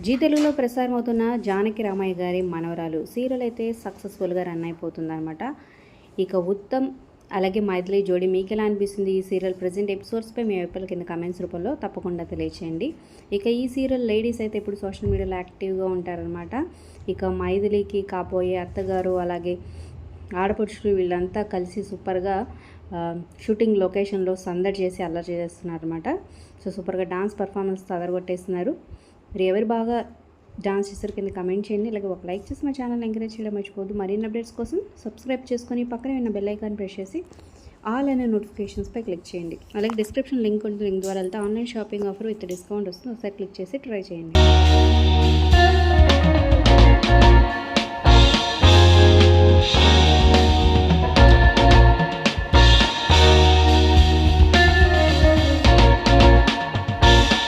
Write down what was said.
G తెలుగులో ప్రసారమవుతున్న జానకి రామయ్య గారి మనవరాలు సీరియల్ అయితే సక్సెస్ఫుల్గా రన్ అయిపోతుందన్నమాట. ఇక ఉత్తమ్ అలాగే మైథిలి జోడీ మీకు ఎలా అనిపిస్తుంది ఈ సీరియల్ ప్రజెంట్ ఎపిసోడ్స్పై మీ వైపుల కింద కమెంట్స్ రూపంలో తప్పకుండా తెలియచేయండి. ఇక ఈ సీరియల్ లేడీస్ అయితే ఇప్పుడు సోషల్ మీడియాలో యాక్టివ్గా ఉంటారనమాట. ఇక మైథిలికి కాబోయే అత్తగారు అలాగే ఆడపడుచులు వీళ్ళంతా కలిసి సూపర్గా షూటింగ్ లొకేషన్లో సందడి చేసి అల్లరి చేస్తున్నారనమాట. సో సూపర్గా డాన్స్ పర్ఫార్మెన్స్ అదరగొట్టేస్తున్నారు. మీరు ఎవరు బాగా డాన్స్ చేసారు కింద కమెంట్ చేయండి. అలాగే ఒక లైక్ చేసి మా ఛానల్ ఎంకరేజ్ చేయడం మర్చిపోవద్దు. మరిన్ని అప్డేట్స్ కోసం సబ్స్క్రైబ్ చేసుకొని పక్కనే ఉన్న బెల్ ఐకాన్ ప్రెస్ చేసి ఆల్ అనే నోటిఫికేషన్స్పై క్లిక్ చేయండి. అలాగే డిస్క్రిప్షన్ లింక్ ఉంటుంది, లింక్ ద్వారా వెళ్తే online shopping offer with discount వస్తుంది. ఒకసారి క్లిక్ చేసి ట్రై చేయండి.